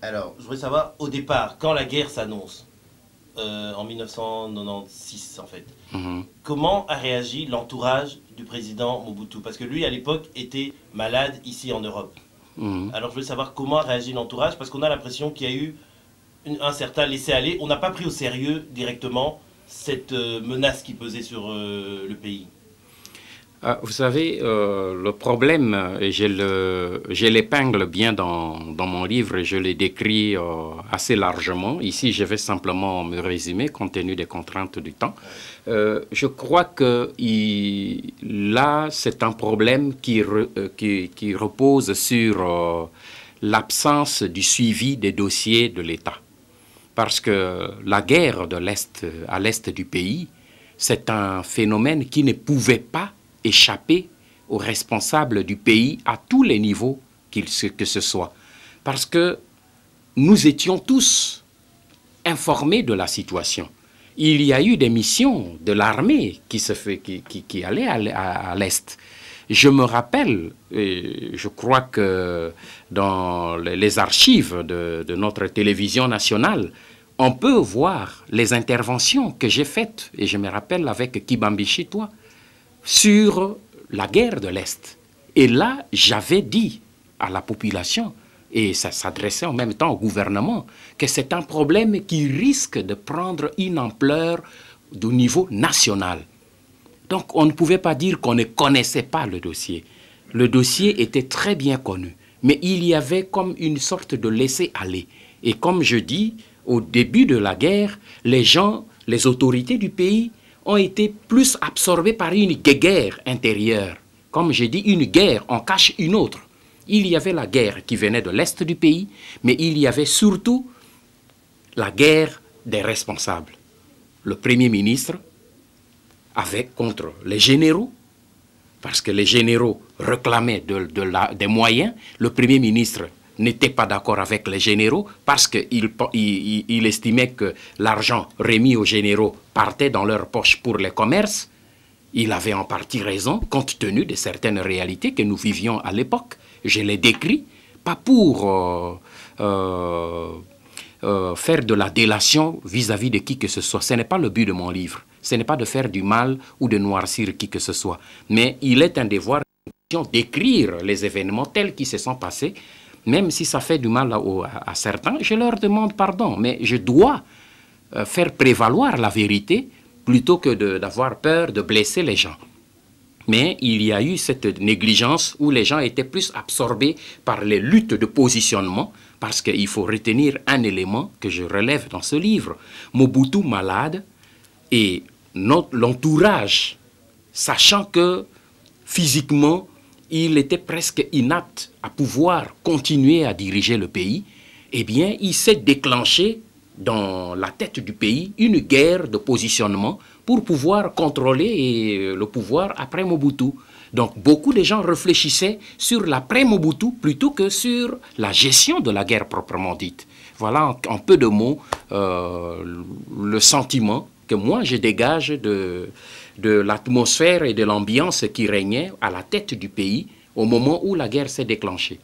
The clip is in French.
Alors, je voudrais savoir, au départ, quand la guerre s'annonce, en 1996 en fait, comment a réagi l'entourage du président Mobutu? Parce que lui, à l'époque, était malade ici en Europe. Alors, je voulais savoir comment a réagi l'entourage, parce qu'on a l'impression qu'il y a eu un certain laisser-aller. On n'a pas pris au sérieux directement cette menace qui pesait sur le pays. Vous savez, le problème, et je l'épingle bien dans mon livre, et je l'ai décrit assez largement. Ici, je vais simplement me résumer compte tenu des contraintes du temps. Je crois que là, c'est un problème qui repose sur l'absence du suivi des dossiers de l'État. Parce que la guerre de l'Est à l'Est du pays, c'est un phénomène qui ne pouvait pas échapper aux responsables du pays à tous les niveaux que ce soit. Parce que nous étions tous informés de la situation. Il y a eu des missions de l'armée qui allaient à l'Est. Je me rappelle, et je crois que dans les archives de notre télévision nationale, on peut voir les interventions que j'ai faites, et je me rappelle avec Kibambi Chitwa, sur la guerre de l'Est. Et là, j'avais dit à la population, et ça s'adressait en même temps au gouvernement, que c'est un problème qui risque de prendre une ampleur du niveau national. Donc on ne pouvait pas dire qu'on ne connaissait pas le dossier. Le dossier était très bien connu, mais il y avait comme une sorte de laisser-aller. Et comme je dis, au début de la guerre, les gens, les autorités du pays ont été plus absorbés par une guerre intérieure. Comme je dis, une guerre en cache une autre. Il y avait la guerre qui venait de l'Est du pays, mais il y avait surtout la guerre des responsables. Le Premier ministre avec contre les généraux, parce que les généraux réclamaient des moyens. Le Premier ministre n'était pas d'accord avec les généraux parce qu'il estimait que l'argent remis aux généraux partait dans leur poche pour les commerces. Il avait en partie raison, compte tenu de certaines réalités que nous vivions à l'époque. Je les décris, pas pour faire de la délation vis-à-vis de qui que ce soit. Ce n'est pas le but de mon livre. Ce n'est pas de faire du mal ou de noircir qui que ce soit. Mais il est un devoir d'écrire les événements tels qu'ils se sont passés. Même si ça fait du mal à certains, je leur demande pardon. Mais je dois faire prévaloir la vérité plutôt que d'avoir peur de blesser les gens. Mais il y a eu cette négligence où les gens étaient plus absorbés par les luttes de positionnement, parce qu'il faut retenir un élément que je relève dans ce livre. Mobutu malade et l'entourage, sachant que physiquement, il était presque inapte à pouvoir continuer à diriger le pays, eh bien, il s'est déclenché dans la tête du pays une guerre de positionnement pour pouvoir contrôler le pouvoir après Mobutu. Donc beaucoup de gens réfléchissaient sur l'après-Mobutu plutôt que sur la gestion de la guerre proprement dite. Voilà en peu de mots le sentiment que moi je dégage de l'atmosphère et de l'ambiance qui régnait à la tête du pays au moment où la guerre s'est déclenchée.